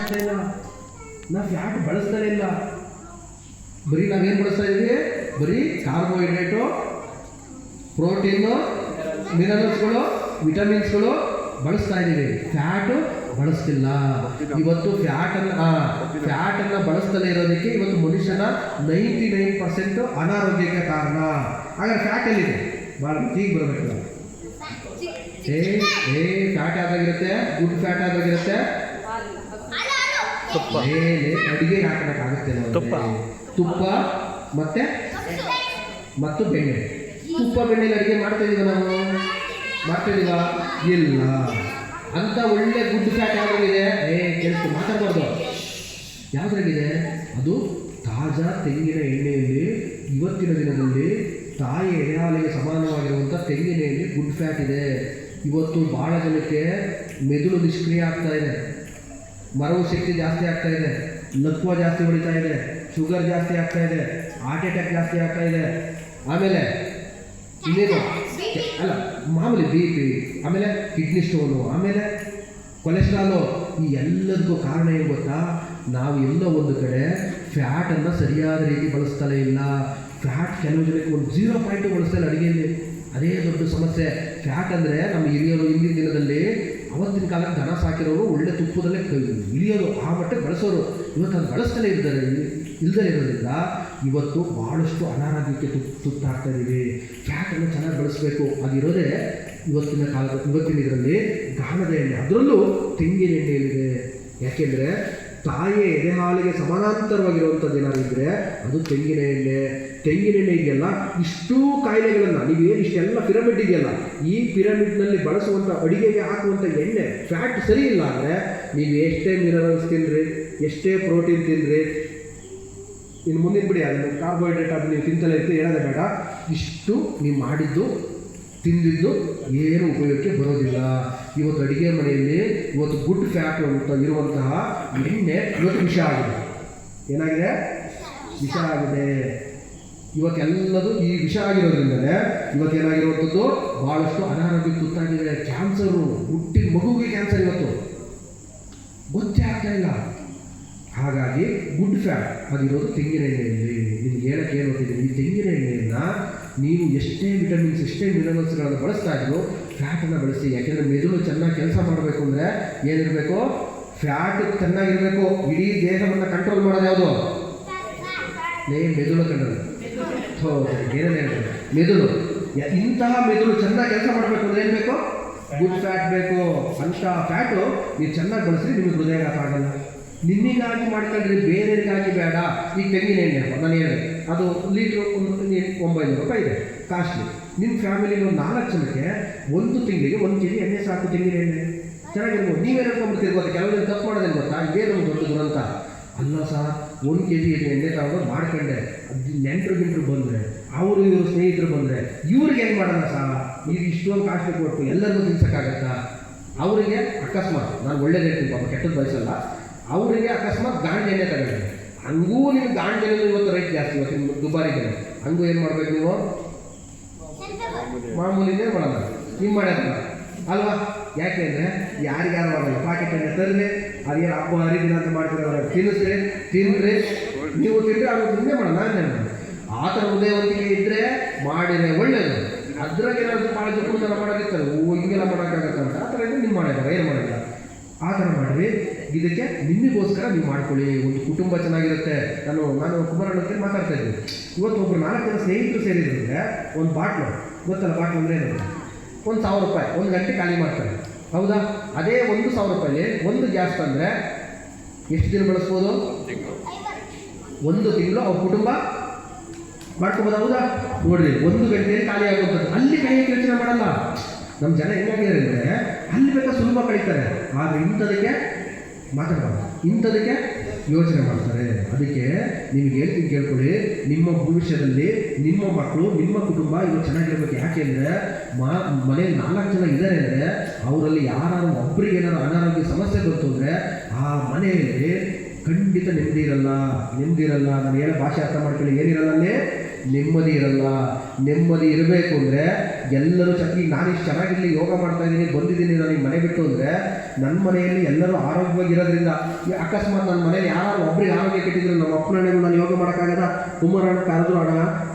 ಮಾಡ್ತಾ ಇಲ್ಲ, ನಾವು ಫ್ಯಾಟ್ ಬಳಸ್ತಾನೆ ಇಲ್ಲ. ಬರೀ ನಾವೇನು ಬಳಸ್ತಾ ಇದ್ದೀವಿ? ಬರೀ ಕಾರ್ಬೋಹೈಡ್ರೇಟು, ಪ್ರೋಟೀನು, ಮಿನರಲ್ಸ್ಗಳು, ವಿಟಮಿನ್ಸ್ಗಳು ಬಳಸ್ತಾ ಇದ್ದೀವಿ. ಫ್ಯಾಟು ಬಳಸ್ತಿಲ್ಲ. ಇವತ್ತು ಫ್ಯಾಟನ್ನು ಬಳಸ್ತಲೇ ಇರೋದಕ್ಕೆ ಇವತ್ತು ಮನುಷ್ಯನ 99% ಅನಾರೋಗ್ಯಕ್ಕೆ ಕಾರಣ. ಹಾಗಾದ್ರೆ ಫ್ಯಾಟ್ ಎಲ್ಲಿದೆ? ಭಾಳ ಈಗ ಬರಬೇಕಲ್ಲ. ಫ್ಯಾಟ್ ಯಾವ್ದಾಗಿರುತ್ತೆ? ಗುಡ್ ಫ್ಯಾಟ್ ಯಾವ್ದಾಗಿರುತ್ತೆ? ಅಡಿಗೆ ಹಾಕಬೇಕಾಗುತ್ತೆ. ತುಪ್ಪ ಮತ್ತು ಬೆಣ್ಣೆ. ತುಪ್ಪ ಬೆಣ್ಣೆಲಿ ಅಡುಗೆ ಮಾಡ್ತಾ ಇದೀವ ನಾವು? ಮಾಡ್ತಾ ಇದೀವ? ಇಲ್ಲ. ಅಂತ ಒಳ್ಳೆ ಗುಡ್ ಫ್ಯಾಟ್ ಯಾವ್ದಾಗಿದೆ? ಕೆಲಸ ಮಾತಾಡಬಾರ್ದು. ಯಾವ್ದಾಗಿದೆ? ಅದು ತಾಜಾ ತೆಂಗಿನ ಎಣ್ಣೆಯಲ್ಲಿ ಇವತ್ತಿನ ದಿನದಲ್ಲಿ ತಾಯಿ ಎಡೆಹಾಲಿಗೆ ಸಮಾನವಾಗಿರುವಂಥ ತೆಂಗಿನ ಎಣ್ಣೆ ಗುಡ್ ಫ್ಯಾಟ್ ಇದೆ. ಇವತ್ತು ಭಾಳ ಜನಕ್ಕೆ ಮೆದುಳು ನಿಷ್ಕ್ರಿಯ ಆಗ್ತಾ ಇದೆ, ಮರವು ಶಕ್ತಿ ಜಾಸ್ತಿ ಆಗ್ತಾ ಇದೆ, ಲಕ್ವ ಜಾಸ್ತಿ ಹೊಡಿತಾ ಇದೆ, ಶುಗರ್ ಜಾಸ್ತಿ ಆಗ್ತಾ ಇದೆ, ಹಾರ್ಟ್ ಅಟ್ಯಾಕ್ ಜಾಸ್ತಿ ಆಗ್ತಾ ಇದೆ. ಆಮೇಲೆ ಇನ್ನೇನು ಅಲ್ಲ ಮಾಮೂಲಿ BP, ಆಮೇಲೆ ಕಿಡ್ನಿ ಸ್ಟೋನು, ಆಮೇಲೆ ಕೊಲೆಸ್ಟ್ರಾಲು. ಈ ಎಲ್ಲದಕ್ಕೂ ಕಾರಣ ಏನು ಗೊತ್ತಾ? ನಾವು ಎಲ್ಲ ಒಂದು ಕಡೆ ಫ್ಯಾಟನ್ನು ಸರಿಯಾದ ರೀತಿ ಬಳಸ್ತಲೇ ಇಲ್ಲ. ಫ್ಯಾಟ್ ಕೆಲವು ಜನಕ್ಕೆ ಒಂದು 0.2 ಬಳಸ್ತಾ ಇಲ್ಲ ಅಡುಗೆಯಲ್ಲಿ. ಅದೇ ದೊಡ್ಡ ಸಮಸ್ಯೆ. ಫ್ಯಾಟ್ ಅಂದರೆ ನಮ್ಮ ಹಿರಿಯರು ಹಿಂದಿನ ದಿನದಲ್ಲಿ ಅವತ್ತಿನ ಕಾಲಕ್ಕೆ ದನ ಸಾಕಿರೋರು ಒಳ್ಳೆ ತುಪ್ಪದಲ್ಲೇ ಇಳಿಯೋರು, ಆ ಮಟ್ಟಕ್ಕೆ ಬಳಸೋರು. ಇವತ್ತು ಅದು ಬಳಸ್ತಲೇ ಇಲ್ಲದೇ ಇರೋದ್ರಿಂದ ಇವತ್ತು ಭಾಳಷ್ಟು ಅನಾರೋಗ್ಯಕ್ಕೆ ತುತ್ತಾಗ್ತಾ ಇದ್ದೀವಿ. ಫ್ಯಾಟನ್ನು ಚೆನ್ನಾಗಿ ಬಳಸಬೇಕು. ಅದಿರೋದೇ ಇವತ್ತಿನ ಇದರಲ್ಲಿ ಗಾಣದ ಎಣ್ಣೆ, ಅದರಲ್ಲೂ ತೆಂಗಿನ ಎಣ್ಣೆಯಲ್ಲಿದೆ. ಯಾಕೆಂದರೆ ತಾಯಿಯ ಎದೆಹಾಲಿಗೆ ಸಮಾನಾಂತರವಾಗಿರುವಂಥದ್ದು ಏನಾರಿದ್ರೆ ಅದು ತೆಂಗಿನ ಎಣ್ಣೆ. ತೆಂಗಿನ ಎಣ್ಣೆ ಇದೆಯಲ್ಲ, ಇಷ್ಟೂ ಕಾಯಿಲೆಗಳನ್ನು ನೀವೇನು ಇಷ್ಟೆಲ್ಲ ಪಿರಮಿಡ್ ಇದೆಯಲ್ಲ, ಈ ಪಿರಮಿಡ್ನಲ್ಲಿ ಬಳಸುವಂಥ ಅಡುಗೆಗೆ ಹಾಕುವಂಥ ಎಣ್ಣೆ ಫ್ಯಾಟ್ ಸರಿ ಇಲ್ಲ ಅಂದರೆ ನೀವು ಎಷ್ಟೇ ಮಿನರಲ್ಸ್ ತಿನ್ನಿರಿ, ಎಷ್ಟೇ ಪ್ರೋಟೀನ್ ತಿನ್ನಿರಿ, ಇನ್ನು ಮುಂದಿನ ಬಿಡಿ ಅದನ್ನು ಕಾರ್ಬೋಹೈಡ್ರೇಟ್ ಅದು ನೀವು ತಿಂತಲೇ ಇರ್ತೀವಿ, ಹೇಳೋದೇ ಬೇಡ. ಇಷ್ಟು ನೀವು ಮಾಡಿದ್ದು ತಿಂದಿದ್ದು ಏನು ಉಪಯೋಗಕ್ಕೆ ಬರೋದಿಲ್ಲ. ಇವತ್ತು ಅಡುಗೆ ಮನೆಯಲ್ಲಿ ಇವತ್ತು ಗುಡ್ ಫ್ಯಾಟ್ ಅಂತ ಇರುವಂತಹ ಎಣ್ಣೆ ಇವತ್ತು ವಿಷ ಆಗಿದೆ. ಏನಾಗಿದೆ? ವಿಷ ಆಗಿದೆ. ಇವತ್ತೆಲ್ಲದು ಈ ವಿಷ ಆಗಿರೋದ್ರಿಂದಲೇ ಇವತ್ತೇನಾಗಿರುವಂಥದ್ದು ಭಾಳಷ್ಟು ಅನಾರೋಗ್ಯಕ್ಕೆ ತುತ್ತಾಗಿದೆ. ಕ್ಯಾನ್ಸರು, ಹುಟ್ಟಿದ ಮಗುವಿಗೆ ಕ್ಯಾನ್ಸರ್ ಇವತ್ತು ಗೊತ್ತೇ ಆಗ್ತಾ ಇಲ್ಲ. ಹಾಗಾಗಿ ಗುಡ್ ಫ್ಯಾಟ್ ಅದಿರೋದು ತೆಂಗಿನ ಎಣ್ಣೆಯಲ್ಲಿ. ನಿಮ್ಗೆ ಹೇಳಕ್ಕೆ ಏನು ಗೊತ್ತಿದ್ದೀನಿ, ಈ ತೆಂಗಿನ ಎಣ್ಣೆಯನ್ನು ನೀವು ಎಷ್ಟೇ ವಿಟಮಿನ್ಸ್, ಎಷ್ಟೇ ಮಿನರಲ್ಸ್ಗಳನ್ನು ಬಳಸ್ತಾ ಇದ್ರು ಫ್ಯಾಟನ್ನು ಬಳಸಿ. ಯಾಕೆಂದರೆ ಮೆದುಳು ಚೆನ್ನಾಗಿ ಕೆಲಸ ಮಾಡಬೇಕು ಅಂದರೆ ಏನಿರಬೇಕು? ಫ್ಯಾಟ್ ಚೆನ್ನಾಗಿರಬೇಕು. ಇಡೀ ದೇಹವನ್ನು ಕಂಟ್ರೋಲ್ ಮಾಡೋದು ಯಾವುದು? ಮೆದುಳು ಕಂಟ್ರೋಲ್. ಏನೇನು ಹೇಳ್ತಾರೆ? ಮೆದುಳು. ಇಂತಹ ಮೆದುಳು ಚೆನ್ನಾಗಿ ಕೆಲಸ ಮಾಡಬೇಕು ಅಂದರೆ ಏನು ಬೇಕು? ಗುಡ್ ಫ್ಯಾಟ್ ಬೇಕು. ಅಂಥ ಫ್ಯಾಟು ನೀವು ಚೆನ್ನಾಗಿ ಬಳಸಿದ್ರೆ ನಿಮಗೆ ಹೃದಯಾಘಾತ ಆಗಲ್ಲ. ನಿನ್ನಿಗಾಗಿ ಮಾಡ್ಕೊಂಡ್ರೆ ಬೇರೆಯವರಿಗಾಗಿ ಬೇಡ. ಈ ತೆಂಗಿನ ಎಣ್ಣೆ ನಾನು ಹೇಳಿದೆ ಅದು ಲೀಟ್ರು 900 ರೂಪಾಯಿ ಇದೆ, ಕಾಸ್ಟ್ಲಿ. ನಿಮ್ಮ ಫ್ಯಾಮಿಲಿಗೆ ಒಂದು 4 ಜನಕ್ಕೆ ಒಂದು ತಿಂಗಳಿಗೆ 1 kg ಎಣ್ಣೆ ಸಾಕು. ತೆಂಗಿನ ಎಣ್ಣೆ ಚೆನ್ನಾಗಿರ್ಬೋದು. ನೀವೇನು ಅನ್ಕೊಂಡ್ಬಿಡ್ತಿರ್ಬೋದು, ಕೆಲವೊಂದು ತಪ್ಪು ಮಾಡೋದೇನು ಗೊತ್ತಾ? ಇದೇನು ದೊಡ್ಡ ದುರಂತ ಅಲ್ಲ ಸರ್. 1 kg ಎಣ್ಣೆ ತಗೊಂಡು ಮಾಡ್ಕೊಂಡೆ, ನೆಂಟರು ಬಂದರೆ, ಅವರು ಇವರು ಸ್ನೇಹಿತರು ಬಂದರೆ ಇವ್ರಿಗೆ ಏನು ಮಾಡೋಣ ಸರ್? ಈಗ ಇಷ್ಟೊಂದು ಕಾಸ್ಟ್ಲಿ ಕೊಟ್ಟು ಎಲ್ಲರಿಗೂ ತಿನ್ಸೋಕ್ಕಾಗತ್ತಾ? ಅವರಿಗೆ ಅಕಸ್ಮಾತ್, ನಾನು ಒಳ್ಳೇದು ಹೇಳ್ತೀನಿ ಪಾಪ, ಕೆಟ್ಟದ್ದು ಬಯಸಲ್ಲ, ಅವರಿಗೆ ಅಕಸ್ಮಾತ್ ಗಾಂಜ್ ಎಣ್ಣೆ ತಗೊಂಡ್ರೆ, ಹಂಗೂ ನೀವು ಗಾಂಜ್ ಎಣ್ಣೆ ಇವತ್ತು ರೇಟ್ ಜಾಸ್ತಿ, ಇವತ್ತು ದುಬಾರಿ ಇದೆ. ಹಂಗೂ ಏನು ಮಾಡ್ಬೇಕು ನೀವು? ಮಾಮೂಲಿನೇ ಮಾಡೋಣ, ನೀವು ಮಾಡ್ಯಾರ ಅಲ್ವಾ? ಯಾಕೆಂದರೆ ಯಾರಿಗಾರು ಆಗಲ್ಲ. ಪಾಕೆಟ್ ಎಣ್ಣೆ ತರಲಿ, ಅದೇನು ಹಬ್ಬ ಹರಿದಿನ ಅಂತ ಮಾಡ್ತಿರೋರು ತಿನ್ನಿಸ್ರಿ, ತಿನ್ನಿರಿ, ನೀವು ತಿಂದರೆ ಅದು ತಿಂದೇ ಮಾಡೋಣ. ನಾನು ಆ ಥರ ಹೃದಯವಂತಿಕೆ ಇದ್ದರೆ ಮಾಡಿದರೆ ಒಳ್ಳೆಯದು. ಅದ್ರಾಗ ಏನಾದರೂ ಭಾಳ ಜನ ಮಾಡೋದಿರ್ತಾರೆ, ಹಿಂಗೆಲ್ಲ ಮಾಡೋಕ್ಕಾಗತ್ತೆ ಅಂತ. ಆ ಥರ ಇದ್ದರೆ ನೀವು ಮಾಡಿದ್ದಾರೆ, ಏನು ಮಾಡಿಲ್ಲ ಆ ಥರ ಮಾಡಿರಿ. ಇದಕ್ಕೆ ನಿಮಗೋಸ್ಕರ ನೀವು ಮಾಡ್ಕೊಳ್ಳಿ. ಒಂದು ಕುಟುಂಬ ಚೆನ್ನಾಗಿರುತ್ತೆ. ನಾನು ಕುಮಾರಣ್ಣ ಹತ್ರ ಮಾತಾಡ್ತಾ ಇದ್ದೆ. ಇವತ್ತು ಒಬ್ಬರು 4 ಜನ ಸ್ನೇಹಿತರು ಸೇರಿದ್ರೆ ಒಂದು ಬಾಟ್ಲು, ಗೊತ್ತಲ್ಲ ಬಾಟ್ಲು ಅಂದರೆ ಏನು? 1,000 ರೂಪಾಯಿ 1 ಗಂಟೆ ಖಾಲಿ ಮಾಡ್ತಾರೆ, ಹೌದಾ? ಅದೇ 1,000 ರೂಪಾಯಿ ಒಂದು ಗ್ಯಾಸ್ ತಂದರೆ ಎಷ್ಟು ದಿನ ಬಳಸ್ಬೋದು? 1 ತಿಂಗಳು ಅವ್ರ ಕುಟುಂಬ ಮಾಡ್ಕೋಬೋದು, ಹೌದಾ? ನೋಡ್ರಿ, 1 ಗಂಟೆಯಲ್ಲಿ ಖಾಲಿ ಆಗುವಂಥದ್ದು. ಅಲ್ಲಿ ಕೈ ಯೋಚನೆ ಮಾಡಲ್ಲ. ನಮ್ಮ ಜನ ಹೆಂಗಾಗಿದ್ದಾರೆ ಅಂದರೆ ಅಲ್ಲಿ ಬೇಕಾ ಸುಲಭ ಕಳೀತಾರೆ, ಆದರೆ ಇಂಥದಕ್ಕೆ ಮಾತಾಡಬಾರ್ದು, ಇಂಥದಕ್ಕೆ ಯೋಚನೆ ಮಾಡ್ತಾರೆ. ಅದಕ್ಕೆ ನಿಮಗೆ ಹೇಳ್ತೀನಿ ಕೇಳ್ಕೊಳ್ಳಿ, ನಿಮ್ಮ ಭವಿಷ್ಯದಲ್ಲಿ ನಿಮ್ಮ ಮಕ್ಕಳು, ನಿಮ್ಮ ಕುಟುಂಬ ಇವಾಗ ಚೆನ್ನಾಗಿರ್ಬೇಕು. ಯಾಕೆಂದರೆ ಮನೆಯಲ್ಲಿ 4 ಜನ ಇದ್ದಾರೆ ಅಂದರೆ ಅವರಲ್ಲಿ ಯಾರು ಒಬ್ಬರಿಗೆ ಏನಾದ್ರು ಅನಾರೋಗ್ಯ ಸಮಸ್ಯೆ ಬಂತು ಅಂದರೆ ಆ ಮನೆಯಲ್ಲಿ ಖಂಡಿತ ನೆಮ್ಮದಿ ಇರಲ್ಲ. ನಾನು ಹೇಳೋ ಭಾಷೆ ಅರ್ಥ ಮಾಡ್ಕೊಳ್ಳಿ, ಏನಿರಲ್ಲ ಅಲ್ಲಿ ನೆಮ್ಮದಿ ಇರಲ್ಲ. ನೆಮ್ಮದಿ ಇರಬೇಕು ಅಂದರೆ ಎಲ್ಲರೂ ಈಗ ನಾನಿಷ್ಟು ಚೆನ್ನಾಗಿರಲಿ, ಯೋಗ ಮಾಡ್ತಾ ಇದ್ದೀನಿ, ಬಂದಿದ್ದೀನಿ ನನಗೆ ಮನೆ ಬಿಟ್ಟು ಅಂದರೆ ನನ್ನ ಮನೆಯಲ್ಲಿ ಎಲ್ಲರೂ ಆರೋಗ್ಯವಾಗಿರೋದ್ರಿಂದ. ಅಕಸ್ಮಾತ್ ನನ್ನ ಮನೇಲಿ ಯಾರು ಒಬ್ರಿಗೆ ಆರೋಗ್ಯ ಕೆಟ್ಟಿದ್ರು, ನಮ್ಮ ಅಪ್ಪನ ನಾನು ಯೋಗ ಮಾಡೋಕ್ಕಾಗದ ಕುಮಾರಣ್ಣ ಕರೆದ್ರು, ಅಣ್ಣ